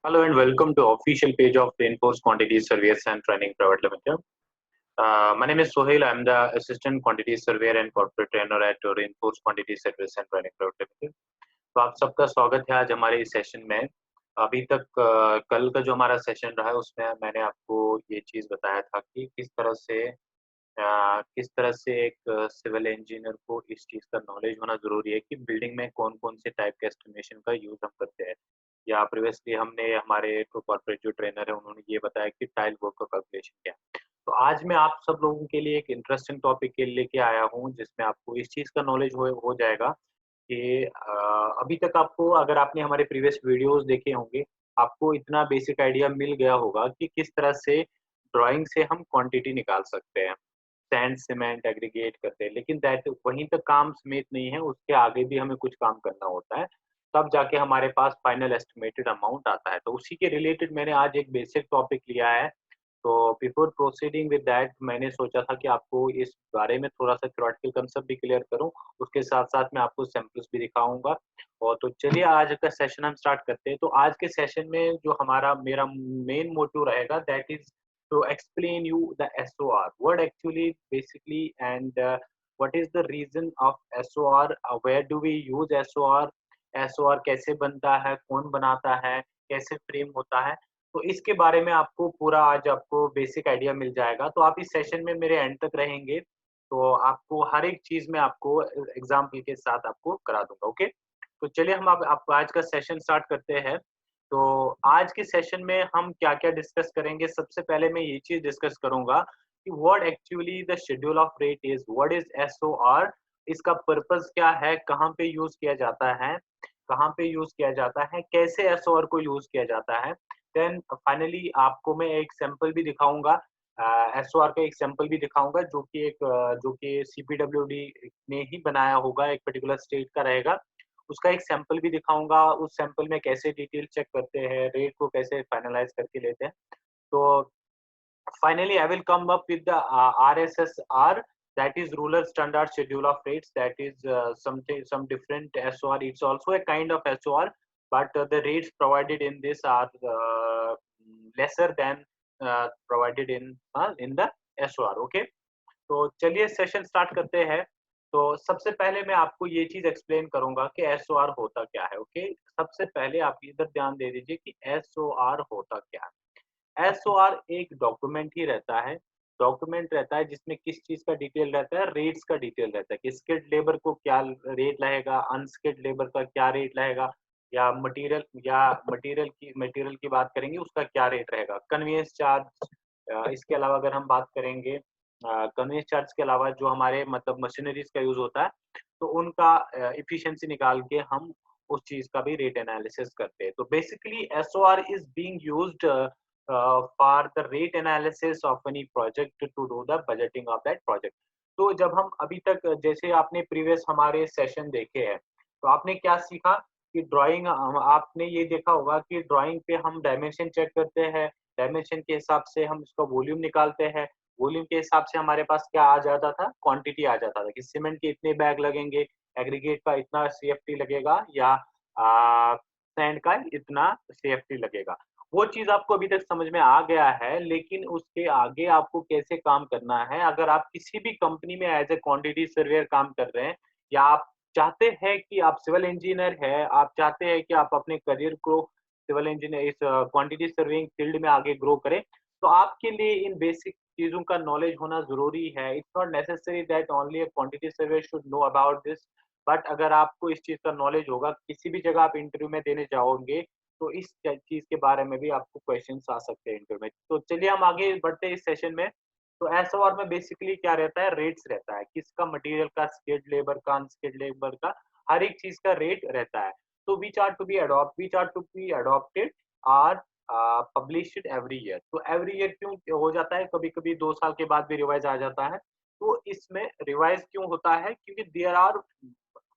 Hello and welcome to official page of Reinforced Quantity Surveyors and Training Private Limited. My name is Sohail. I'm the Assistant Quantity Surveyor and Corporate Trainer at Reinforced Quantity Surveyors and Training Private Limited. तो आप सबका स्वागत है आज हमारे इस session में। अभी तक कल का जो हमारा सेशन रहा है उसमें मैंने आपको ये चीज़ बताया था कि किस तरह से एक सिविल इंजीनियर को इस चीज़ का नॉलेज होना ज़रूरी है कि बिल्डिंग में कौन-कौन से टाइप के एस्टिमेशन का यूज़ हम करते हैं। या प्रीवियसली हमने हमारे कॉर्पोरेट जो ट्रेनर है उन्होंने ये बताया कि टाइल वर्क का कैलकुलेशन क्या है। तो आज मैं आप सब लोगों के लिए एक इंटरेस्टिंग टॉपिक के लेके आया हूँ जिसमें आपको इस चीज़ का नॉलेज हो जाएगा कि अभी तक आपको अगर आपने हमारे प्रीवियस वीडियोज़ देखे होंगे, आपको इतना बेसिक आइडिया मिल गया होगा कि किस तरह से ड्राइंग से हम क्वांटिटी निकाल सकते हैं। सैंड, सीमेंट, एग्रीगेट करते हैं, लेकिन दैट वहीं तक काम सीमित नहीं है, उसके आगे भी हमें कुछ काम करना होता है, तब जाके हमारे पास फाइनल एस्टिमेटेड अमाउंट आता है। तो उसी के रिलेटेड मैंने आज एक बेसिक टॉपिक लिया है। तो बिफोर प्रोसीडिंग विद दैट मैंने सोचा था कि आपको इस बारे में थोड़ा-सा थ्योरेटिकल कांसेप्ट भी क्लियर करूँ, उसके साथ-साथ मैं आपको सैंपल्स भी दिखाऊँगा। और तो चलिए आज का सेशन हम स्टार्ट करते हैं। तो आज के सेशन में जो मेरा मेन मोटिव रहेगा that is to explain you the SOR. What actually basically and what is the reason of SOR? Where do we use SOR? SOR कैसे बनता है? कौन बनाता है? कैसे फ्रेम होता है? तो इसके बारे में आपको पूरा आज आपको बेसिक आइडिया मिल जाएगा। तो आप इस सेशन में मेरे एंड तक रहेंगे, तो आपको हर एक चीज़ में आपको एग्ज़ाम्पल के साथ आपको करा दूँगा, ओके? तो चलिए हम आप आज का सेशन स्टार्ट करते हैं। तो आज के सेशन में हम क्या-क्या डिस्कस करेंगे, सबसे पहले मैं ये चीज़ डिस्कस करूँगा कि what actually the schedule of rate is, what is SOR, इसका पर्पस क्या है, कहाँ पे यूज़ किया जाता है, कहाँ पे यूज़ किया जाता है, कैसे एसओआर को यूज़ किया जाता है। देन फाइनली आपको मैं एक सैंपल भी दिखाऊँगा, एसओआर का एक सैंपल भी दिखाऊँगा जो कि सीपीडब्ल्यूडी ने ही बनाया होगा, एक पर्टिकुलर स्टेट का रहेगा। उसका एक सैंपल भी दिखाऊँगा, उस सैंपल में कैसे डिटेल चेक करते हैं, रेट को कैसे फाइनलाइज़ करके लेते हैं। तो finally, I will come up with the RSSR, that is Ruler Standard Schedule of Rates. That is some different SOR. It's also a kind of SOR, but the rates provided in this are lesser than provided in the SOR. Okay. तो चलिए session start करते हैं। तो सबसे पहले मैं आपको ये चीज़ एक्सप्लेन करूँगा कि एसओआर होता क्या है, ओके? सबसे पहले आप इधर ध्यान दे दीजिए कि एसओआर होता क्या है? एसओआर एक डॉक्यूमेंट ही रहता है, डॉक्यूमेंट रहता है जिसमें किस चीज़ का डिटेल रहता है, रेट्स का डिटेल रहता है कि स्किल्ड लेबर को क्या रेट रहेगा, अनस्किल्ड लेबर का क्या रेट रहेगा, या मटेरियल की बात करेंगे उसका क्या रेट रहेगा, कन्वेंस चार्ज। इसके अलावा अगर हम बात करेंगे कन्वेंस चार्ज के अलावा जो हमारे मतलब मशीनरीज का यूज़ होता है, तो उनका एफिशिएंसी निकाल के हम उस चीज़ का भी रेट एनालिसिस करते हैं। तो basically SOR is being used for the rate analysis of any project to do the budgeting of that project. तो जब हम अभी तक जैसे आपने प्रीवियस हमारे सेशन देखे हैं, तो आपने क्या सीखा कि ड्राइंग आपने ये देखा होगा कि ड्राइंग पे हम डायमेंशन चेक करते हैं, डायमेंशन के हिसाब से हम उसका वॉल्यूम निकालते हैं, वॉल्यूम के हिसाब से हमारे पास क्या आ जाता था, क्वांटिटी आ जाता था कि सीमेंट के इतने बैग लगेंगे, एग्रीगेट का इतना सीएफटी लगेगा या सैंड का इतना सीएफटी लगेगा। वो चीज़ आपको अभी तक समझ में आ गया है, लेकिन उसके आगे आपको कैसे काम करना है, अगर आप किसी भी कंपनी में एज़ अ क्वांटिटी सर्वेयर काम कर रहे हैं या आप चाहते हैं कि आप सिविल इंजीनियर हैं, आप चाहते हैं कि आप अपने करियर को सिविल इंजीनियर इस क्वांटिटी सर्वेइंग फील्ड में आगे ग्रो करें, तो आपके लिए इन बेसिक चीज़ों का नॉलेज होना ज़रूरी है। It's not necessary that only a quantity surveyor should know about this, but अगर आपको इस चीज़ का नॉलेज होगा, किसी भी जगह आप इंटरव्यू में देने जाओगे, तो इस चीज़ के बारे में भी आपको क्वेश्चन्स आ सकते हैं इंटरव्यू में। तो चलिए हम आगे बढ़ते हैं इस सेशन में। तो एसओआर में बेसिकली क्या रहता है, रेट्स रहता है, किसका मटेरियल का, स्किल्ड लेबर का, अनस्किल्ड लेबर का, हर एक चीज़ का रेट रहता है। तो which are to be adopted are published every year. तो एवरी ईयर क्यों हो जाता है, कभी-कभी 2 साल के बाद भी रिवाइज़ आ जाता है। तो इसमें रिवाइज़ क्यों होता है? क्योंकि there are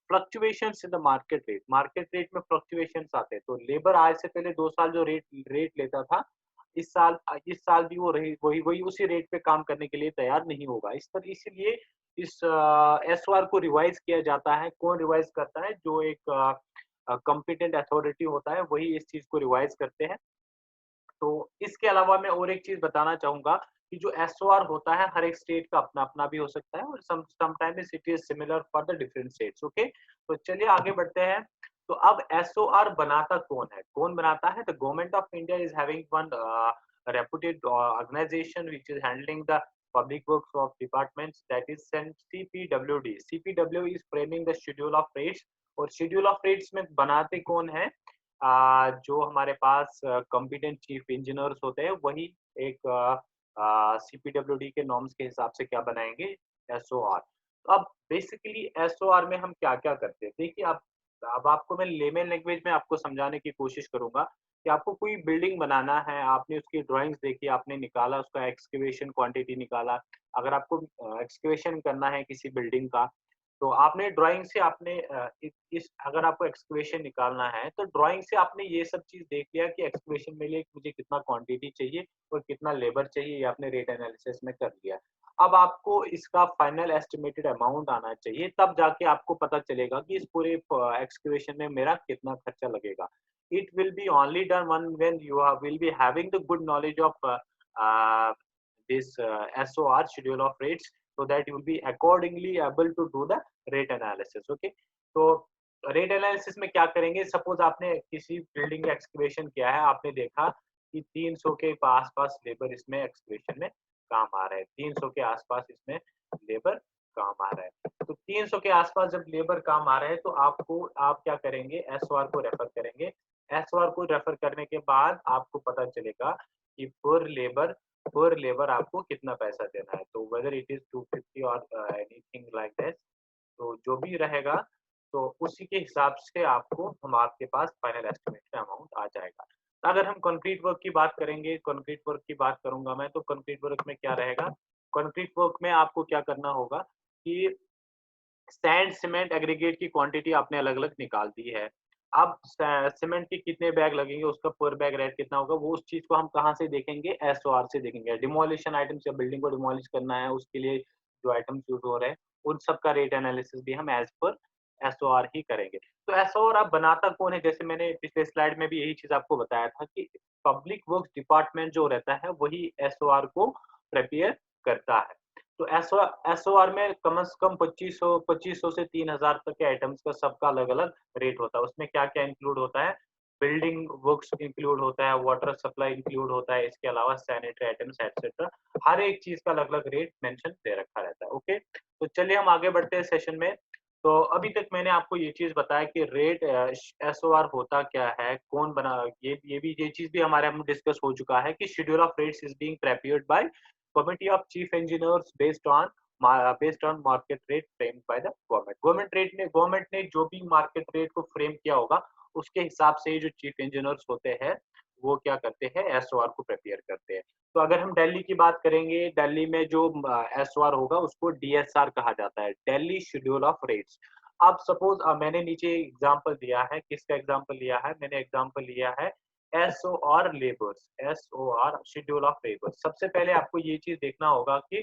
fluctuations in the market rate में फ्लक्चुएशंस आते हैं। तो लेबर आज से पहले 2 साल जो रेट रेट लेता था, इस साल भी वो रही वही वही उसी रेट पे काम करने के लिए तैयार नहीं होगा। इसीलिए इस एसओआर को रिवाइज़ किया जाता है। कौन रिवाइज़ करता है? जो एक कॉम्पिटेंट अथॉरिटी होता है, वही इस चीज़ को रिवाइज़ करते हैं। इसके अलावा मैं और एक चीज़ बताना चाहूँगा कि जो एसओआर होता है हर एक स्टेट का अपना-अपना भी हो सकता है और sometimes it is similar for the different states, okay? तो चलिए आगे बढ़ते हैं। तो अब एसओआर बनाता कौन है? कौन बनाता है? The government of India is having one reputed organization which is handling the public works of departments, that is CPWD. CPW is framing the schedule of rates और schedule of rates में बनाते कौन है? जो हमारे पास कॉम्पिटेंट चीफ इंजीनियर्स होते हैं वही एक सीपीडब्ल्यूडी के नॉर्म्स के हिसाब से क्या बनाएंगे? एसओआर। अब बेसिकली एसओआर में हम क्या-क्या करते हैं? देखिए अब आपको मैं लेमन लैंग्वेज में आपको समझाने की कोशिश करूंगा कि आपको कोई बिल्डिंग बनाना है, आपने उसकी ड्राइंग्स देखी, आपने निकाला, उसका एक्सकवेशन क्वांटिटी निकाला। अगर आपको एक्सकवेशन करना है किसी बिल्डिंग का, तो आपने ड्राइंग से आपने इस अगर आपको एक्सकवेशन निकालना है, तो ड्राइंग से आपने ये सब चीज़ देख लिया कि एक्सकवेशन में लिए मुझे कितना क्वांटिटी चाहिए और कितना लेबर चाहिए, ये आपने रेट एनालिसिस में कर लिया। अब आपको इसका फाइनल एस्टिमेटेड अमाउंट आना चाहिए, तब जाके आपको पता चलेगा कि इस पूरे एक्सकवेशन में मेरा कितना खर्चा लगेगा। It will be only done one when you will be having the good knowledge of this SOR, schedule of rates, so that you will be accordingly able to do the rate analysis. Okay, तो rate analysis में क्या करेंगे? Suppose आपने किसी building का excavation किया है, आपने देखा कि 300 के आसपास लेबर इसमें एक्सकवेशन में काम आ रहा है, 300 के आसपास इसमें लेबर काम आ रहा है। तो 300 के आसपास जब लेबर काम आ रहा है, तो आप क्या करेंगे? एसओआर को रेफर करेंगे। एसओआर को रेफर करने के बाद आपको पता चलेगा कि पर लेबर आपको कितना पैसा देना है। तो वेदर इट इज 250 और एनीथिंग लाइक दैट, तो जो भी रहेगा, तो उसी के हिसाब से हम आपके पास फाइनल एस्टिमेटेड अमाउंट आ जाएगा। अगर हम कंक्रीट वर्क की बात करेंगे, कंक्रीट वर्क की बात करूंगा मैं, तो कंक्रीट वर्क में क्या रहेगा? कंक्रीट वर्क में आपको क्या करना होगा कि सैंड, सीमेंट, एग्रीगेट की क्वांटिटी आपने अलग-अलग निकाल दी है। अब सीमेंट के कितने बैग लगेंगे, उसका पर बैग रेट कितना होगा, वो उस चीज़ को हम कहाँ से देखेंगे? एसओआर से देखेंगे। डिमोलिशन आइटम्स या बिल्डिंग को डिमोलिश करना है, उसके लिए जो आइटम्स यूज़ हो रहे हैं, उन सब का रेट एनालिसिस भी हम एज़ पर एसओआर ही करेंगे। तो एसओआर अब बनाता कौन है? जैसे मैंने पिछले स्लाइड में भी यही चीज़ आपको बताया था कि पब्लिक वर्क्स डिपार्टमेंट जो रहता है, वही एसओआर को प्रिपेयर करता है। तो एसओआर में कम से कम 2500 से 3000 तक के आइटम्स का सबका अलग-अलग रेट होता है। उसमें क्या-क्या इंक्लूड होता है? बिल्डिंग वर्क्स इंक्लूड होता है, वाटर सप्लाई इंक्लूड होता है, इसके अलावा सैनिटरी आइटम्स एटसेट्रा। हर एक चीज़ का अलग-अलग रेट मेंशन दे रखा रहता है, ओके? तो चलिए हम आगे बढ़ते हैं सेशन में। तो अभी तक मैंने आपको ये चीज़ बताया कि रेट एसओआर होता क्या है? कौन बना ये चीज़ भी हमारे हम डिस्कस हो चुका है कि schedule of rates is being prepared by Committee of Chief Engineers based on market rate framed by the government. Government ने जो भी मार्केट रेट को फ्रेम किया होगा, उसके हिसाब से ही जो चीफ इंजीनियर्स होते हैं, वो क्या करते हैं? एसओआर को प्रिपेयर करते हैं। तो अगर हम दिल्ली की बात करेंगे, दिल्ली में जो एसओआर होगा उसको डीएसआर कहा जाता है, दिल्ली शेड्यूल ऑफ रेट्स। अब सपोज मैंने नीचे एग्जांपल दिया है, किसका एग्जांपल लिया है? मैंने एग्जांपल लिया है SOR labours, SOR schedule of labours. सबसे पहले आपको ये चीज देखना होगा कि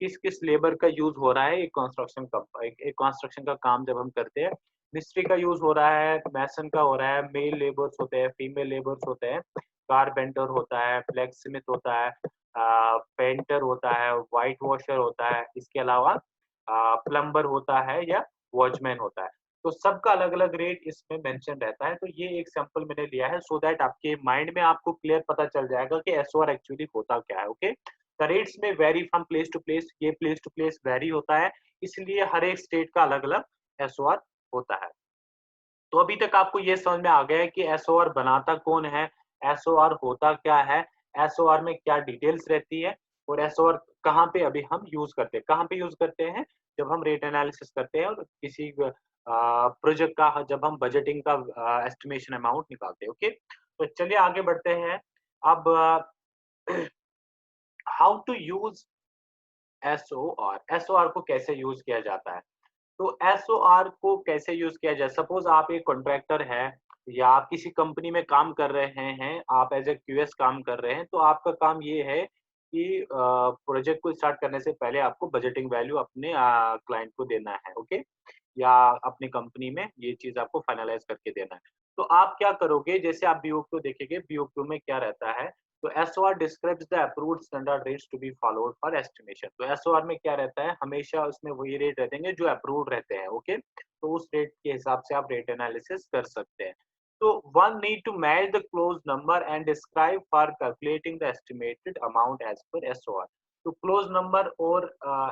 किस-किस लेबर का यूज हो रहा है। एक कंस्ट्रक्शन का काम जब हम करते हैं, मिस्त्री का यूज हो रहा है, मैसन का हो रहा है, मेल लेबर्स होते हैं, फीमेल लेबर्स होते हैं, कारपेंटर होता है, ब्लैक स्मिथ होता है, पेंटर होता है, व्हाइट वॉशर होता है, इसके अलावा प्लम्बर होता है या वॉचमैन होता है। तो सबका अलग-अलग रेट इसमें मेंशन रहता है। तो ये एक सैंपल मैंने लिया है सो दैट आपके माइंड में आपको क्लियर पता चल जाएगा कि एसओआर एक्चुअली होता क्या है, ओके? द रेट्स में vary from place to place, ये प्लेस टू प्लेस वेरी होता है, इसलिए हर एक स्टेट का अलग-अलग एसओआर होता है। तो अभी तक आपको ये समझ में आ गया है कि एसओआर बनाता कौन है, एसओआर होता क्या है, एसओआर में क्या डिटेल्स रहती है और एसओआर कहाँ पे अभी हम यूज करते हैं। कहाँ पे यूज करते हैं? जब हम रेट एनालिसिस करते हैं और किसी प्रोजेक्ट का जब हम बजटिंग का एस्टिमेशन अमाउंट निकालते हैं, ओके? तो चलिए आगे बढ़ते हैं। अब how to use SOR, SOR को कैसे यूज किया जाता है? तो एसओआर को कैसे यूज किया जाए? सपोज आप एक कॉन्ट्रैक्टर है या आप किसी कंपनी में काम कर रहे हैं, आप एज ए क्यूएस काम कर रहे हैं, तो आपका काम ये है कि प्रोजेक्ट को स्टार्ट करने से पहले आपको बजटिंग वैल्यू अपने क्लाइंट को देना है, ओके? या अपनी कंपनी में ये चीज आपको फाइनलाइज करके देना है। तो आप क्या करोगे? जैसे आप बीओक्यू देखेंगे, बीओक्यू में क्या रहता है? तो SOR describes the approved standard rates to be followed for estimation. तो SOR में क्या रहता है, हमेशा उसमें वही रेट रहते हैं जो अप्रूव्ड रहते हैं, ओके। तो उस रेट के हिसाब से आप रेट एनालिसिस कर सकते हैं। तो one need to match the close number and describe for calculating the estimated amount as per SOR. तो क्लोज नंबर और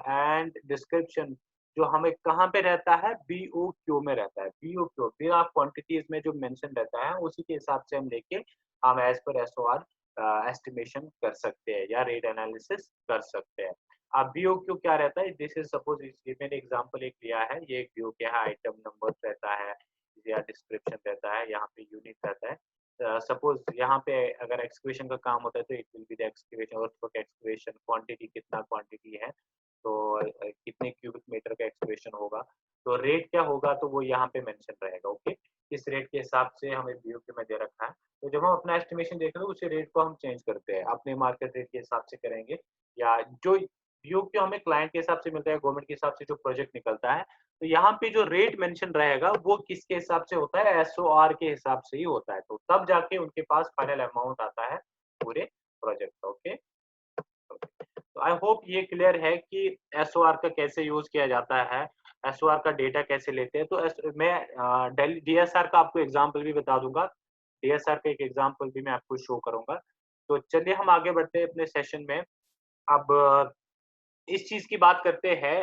एंड डिस्क्रिप्शन जो हमें कहाँ पे रहता है, BOQ में रहता है। BOQ फिर आप क्वांटिटीज में जो मेंशन रहता है उसी के हिसाब से हम लेके हम एज पर SOR एस्टिमेशन कर सकते हैं या रेट एनालिसिस कर सकते हैं। अब BOQ क्या रहता है, दिस इज सपोज ये मैंने एग्जांपल एक लिया है, ये एक BOQ है, आइटम नंबर रहता है या डिस्क्रिप्शन रहता है, यहाँ पे यूनिट रहता है। सपोज यहाँ पे अगर एक्सक्वेशन का काम होता है तो it will be the equation और एक्सक्वेशन क्वांटिटी, कितना क्वांटिटी है, तो कितने क्यूबिक मीटर का एक्सक्वेशन होगा, तो रेट क्या होगा तो वो यहाँ पे मेंशन रहेगा, ओके। इस रेट के हिसाब से हमें BOQ में दे रखा है। तो जब हम अपना एस्टिमेशन देख रहे हैं उसी रेट को हम चेंज करते हैं, अपने मार्केट रेट के हिसाब से करेंगे, या जो BOQ हमें क्लाइंट के हिसाब से मिलता है, गवर्नमेंट के हिसाब से जो प्रोजेक्ट निकलता है, तो यहाँ पे जो रेट मेंशन रहेगा वो किसके हिसाब से होता है, SOR के हिसाब से ही होता है। तो तब जाके उनके पास फाइनल अमाउंट आता है पूरे प्रोजेक्ट का, ओके। तो आई होप ये क्लियर है कि SOR का कैसे यूज किया जाता है, SOR का डेटा कैसे लेते हैं। तो मैं DSR का आपको एग्जांपल भी बता दूंगा, DSR का एक एग्जांपल भी मैं आपको शो करूंगा। तो चलिए हम आगे बढ़ते हैं अपने सेशन में। अब इस चीज की बात करते हैं,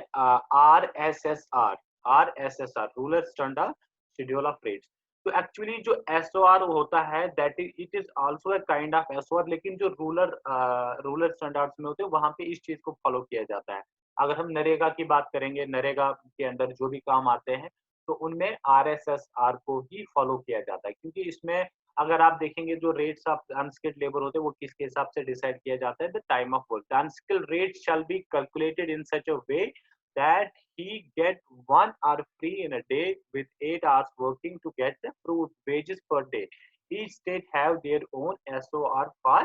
RSSR rural standard schedule of rates. तो एक्चुअली जो SOR होता है that it is also a kind of SOR, लेकिन जो रूरल स्टैंडर्ड्स में होते हैं वहां पे इस चीज को फॉलो किया जाता है। अगर हम नरेगा की बात करेंगे, नरेगा के अंदर जो भी काम आते हैं तो उनमें RSSR को ही फॉलो किया जाता है, क्योंकि इसमें अगर आप देखेंगे जो रेट्स ऑफ अनस्किल्ड लेबर होते हैं वो किसके हिसाब से डिसाइड किया जाता है, the time of work. The unskilled rate shall be calculated in such a way that he get 1 hour free in a day with 8 hours working to get the approved wages per day. Each state have their own SOR for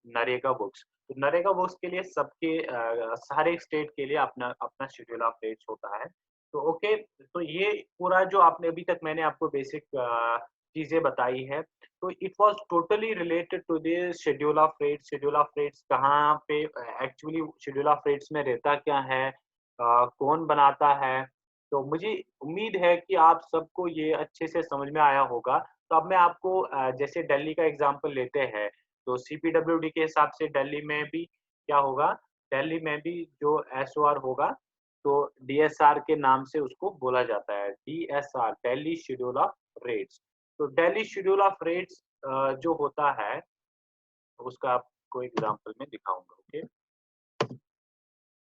NREGA books. तो NREGA books के लिए सबके सारे state के लिए अपना अपना schedule of rates होता है। तो ओके, तो ये पूरा जो आपने अभी तक मैंने आपको बेसिक चीजें बताई है, तो it was totally related to the schedule of rates. Schedule of rates कहाँ पे एक्चुअली शेड्यूल ऑफ रेट्स में रहता क्या है, कौन बनाता है। तो मुझे उम्मीद है कि आप सबको ये अच्छे से समझ में आया होगा। तो अब मैं आपको जैसे दिल्ली का एग्जांपल लेते हैं, तो CPWD के हिसाब से दिल्ली में भी क्या होगा, दिल्ली में भी जो SOR होगा तो DSR के नाम से उसको बोला जाता है, DSR Delhi schedule of rates. तो दिल्ली शेड्यूल ऑफ रेट्स जो होता है उसका आपको एग्जांपल में दिखाऊंगा, ओके।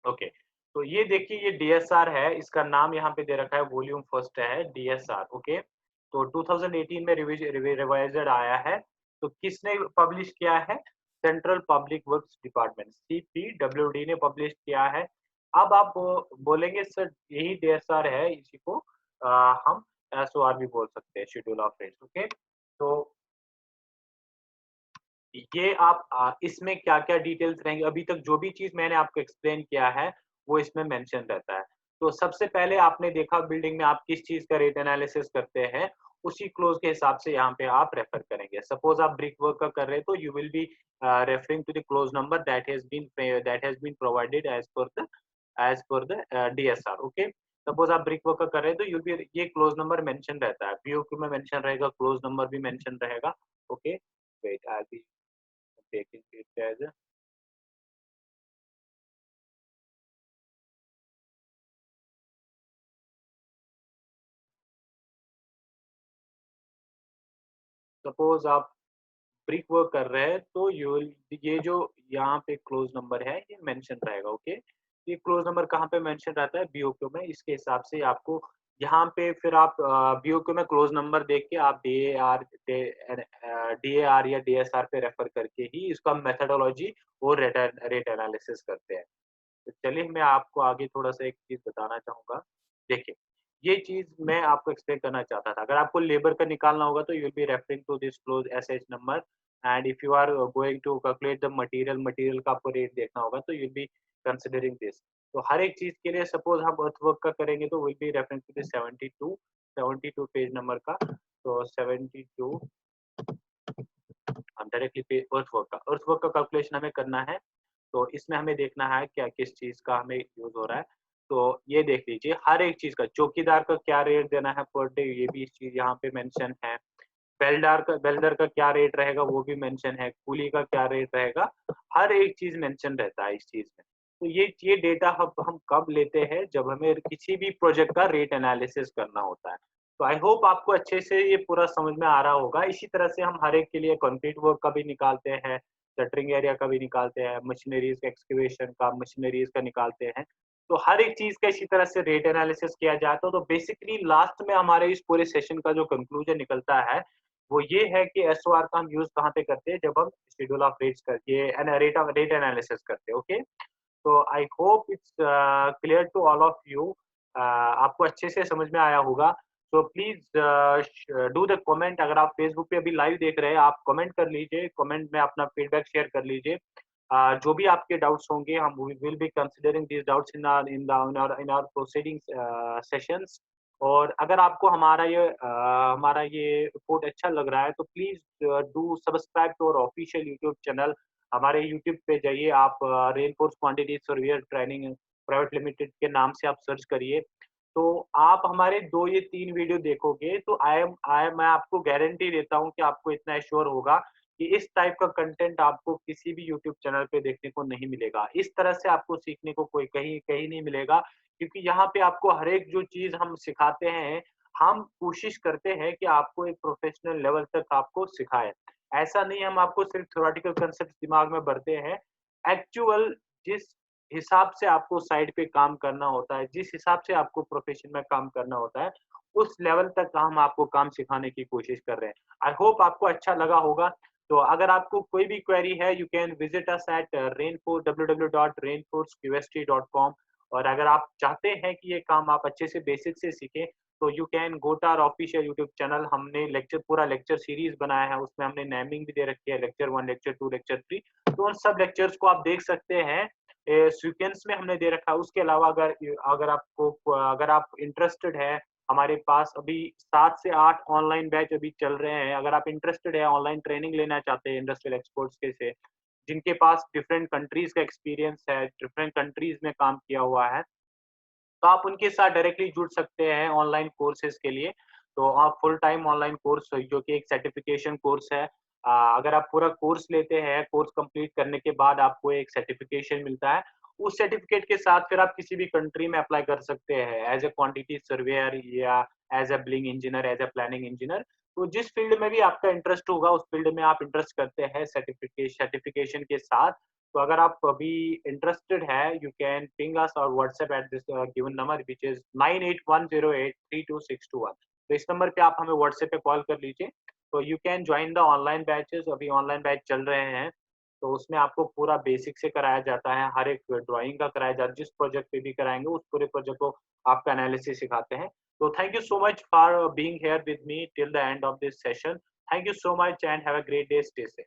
ओके, तो ये देखिए ये DSR है, इसका नाम यहाँ पे दे रखा है, वॉल्यूम फर्स्ट है DSR, ओके। तो 2018 में रिवाइज्ड आया है। तो किसने पब्लिश किया है, central public works department CPWD ने पब्लिश किया है। अब आप बोलेंगे सर यही DSR है, इसी को हम SOR भी बोल सकते हैं, शेड्यूल ऑफ रेट्स, ओके। तो ये आप इसमें क्या-क्या डिटेल्स रहेंगे, अभी तक जो भी चीज़ मैंने आपको एक्सप्लेन किया है, वो इसमें मेंशन रहता है। तो सबसे पहले आपने देखा बिल्डिंग में आप किस चीज़ का रेट एनालिसिस करते हैं, उसी क्लॉज़ के हिसाब से यहाँ पे आप रेफर करेंगे। सपोज़ आप ब्रिक वर्क का कर रहे हैं तो you will be referring to the clause number that has been provided as per the DSR, okay. Suppose आप ब्रिक वर्क का कर रहे हैं तो यू विल बी ये क्लॉज़ नंबर मेंशन रहता है, POQ में मेंशन रहेगा, क्लॉज़ नंबर भी मेंशन रहेगा, okay. Wait I will taking it as a suppose आप ब्रिक वर्क कर रहे हैं तो यू ये जो यहाँ पे क्लोज नंबर है ये मेंशन रहेगा, ओके। ये क्लोज नंबर कहाँ पे मेंशन रहता है, BOQ में। इसके हिसाब से आपको यहाँ पे फिर आप BOQ में क्लोज नंबर देख के आप DAR या DSR पे रेफर करके ही इसका मेथोडोलॉजी और रेट एनालिसिस करते हैं। तो चलिए मैं आपको आगे थोड़ा-सा एक चीज़ बताना चाहूँगा। देखिए, ये चीज़ मैं आपको एक्सप्लेन करना चाहता था। अगर आपको लेबर का निकालना होगा तो you will be referring to this clause SH number, and if you are going to calculate the material का आपको रेट देखना होगा तो you will be considering this. तो हर एक चीज़ के लिए सपोज़ हम अर्थवर्क का करेंगे तो will be referring to the 72 page number का। तो 72 डायरेक्टली पे अर्थवर्क का कैलकुलेशन हमें करना है। तो इसमें हमें देखना है क्या किस चीज़ का हमें यूज़ हो रहा है। तो ये देख लीजिए हर एक चीज़ का चौकीदार का क्या रेट देना है पर डे, ये भी इस चीज़ यहाँ पे मेंशन है। बेल्डर का क्या रेट रहेगा वो भी मेंशन है, कूली का क्या रेट रहेगा, हर एक चीज़ मेंशन रहता है इस चीज़ में। तो ये डेटा हम कब लेते हैं जब हमें किसी भी प्रोजेक्ट का रेट एनालिसिस करना होता है। तो आई होप आपको अच्छे से ये पूरा समझ में आ रहा होगा। इसी तरह से हम हर एक के लिए कंक्रीट वर्क का भी निकालते हैं, शटरिंग एरिया का भी निकालते हैं, मशीनरीज़ का एक्सकैवेशन का, मशीनरीज़ का निकालते हैं। तो हर एक चीज़ का इसी तरह से रेट एनालिसिस किया जाता है। तो बेसिकली लास्ट में हमारे इस पूरे सेशन का जो कंक्लूजन निकलता है वो ये है कि एसओआर का हम यूज़ कहाँ पे करते हैं जब हम शेड्यूल ऑफ रेट्स करके रेट एनालिसिस करते हैं, ओके? तो I hope it's clear to all of you. आपको अच्छे से समझ में आया होगा। तो प्लीज़ डू द कमेंट। अगर आप फेसबुक पे अभी लाइव देख रहे हैं, आप कमेंट कर लीजिए, कमेंट में अपना फीडबैक शेयर कर लीजिए। जो भी आपके डाउट्स होंगे हम we will be considering these doubts in our proceeding sessions. और अगर आपको हमारा ये रिपोर्ट अच्छा लग रहा है तो please do subscribe to our official YouTube channel. हमारे यूट्यूब पे जाइए आप, reinforce quantity surveyor training private limited के नाम से आप सर्च करिए। तो आप हमारे 2 या 3 वीडियो देखोगे तो मैं आपको गारंटी देता हूँ कि आपको इतना एश्योर होगा कि इस टाइप का कंटेंट आपको किसी भी यूट्यूब चैनल पे देखने को नहीं मिलेगा। इस तरह से आपको सीखने को कोई कहीं कहीं नहीं मिलेगा, क्योंकि यहाँ पे आपको हर एक जो चीज़ हम सिखाते हैं, हम कोशिश करते हैं कि आपको एक प्रोफेशनल लेवल तक आपको सिखाएँ। ऐसा नहीं है हम आपको सिर्फ थ्योरेटिकल कांसेप्ट दिमाग में भरते हैं। एक्चुअल जिस हिसाब से आपको साइट पे काम करना होता है, जिस हिसाब से आपको प्रोफेशन में काम करना होता है, उस लेवल तक का हम आपको काम सिखाने की कोशिश कर रहे हैं। आई होप आपको अच्छा लगा होगा। तो अगर आपको कोई भी क्वेरी है, you can visit us at www.rainforceqst.com। और अगर आप चाहते हैं कि ये काम आप अच्छे से बेसिक से सीखें, तो you can go to our official YouTube channel. हमने पूरा लेक्चर सीरीज़ बनाया है, उसमें हमने नेमिंग भी दे रखी है, लेक्चर 1, लेक्चर 2, लेक्चर 3। तो उन सब लेक्चर्स को आप देख सकते हैं। सीक्वेंस में हमने दे रखा है। उसके अलावा अगर आप इंटरेस्टेड है, हमारे पास अभी 7 से 8 ऑनलाइन बैच अभी चल रहे हैं। अगर आप इंटरेस्टेड है, ऑनलाइन ट्रेनिंग लेना चाहते हैं इंडस्ट्रियल एक्सपर्ट्स के से, जिनके पास डिफरेंट कंट्रीज़ का एक्सपीरियंस है, डिफरेंट कंट्रीज़ में काम किया हुआ है, तो आप उनके साथ डायरेक्टली जुड़ सकते हैं ऑनलाइन कोर्सेज़ के लिए। तो आप फुल टाइम ऑनलाइन कोर्स जो कि एक सर्टिफ़िकेशन कोर्स है। अगर आप पूरा कोर्स लेते हैं, कोर्स कंप्लीट करने के बाद आपको एक सर्टिफ़िकेशन मिलता है। उस सर्टिफ़िकेट के साथ फिर आप किसी भी कंट्री में अप्लाई कर सकते हैं एज़ अ क्वांटिटी सर्वेयर या as a billing engineer, as a planning engineer. तो जिस फ़ील्ड में भी आपका इंटरेस्ट होगा, उस फ़ील्ड में आप इंटरेस्ट करते हैं सर्टिफ़िकेशन के साथ। तो अगर आप अभी इंटरेस्टेड है, यू कैन पिंग अस और WhatsApp at this given number which is 9810832621। तो इस नंबर पे आप हमें व्हाट्सएप पे कॉल कर लीजिए। तो you can join the online batches. अभी ऑनलाइन बैच चल रहे हैं। तो उसमें आपको पूरा बेसिक से कराया जाता है, हर एक ड्राइंग का कराया जाता है, जिस प्रोजेक्ट पे भी कराएँगे उस पूरे प्रोजेक्ट को आपका एनालिसिस सिखाते हैं। तो thank you so much for being here with me till the end of this session. Thank you so much and have a great day, stay safe.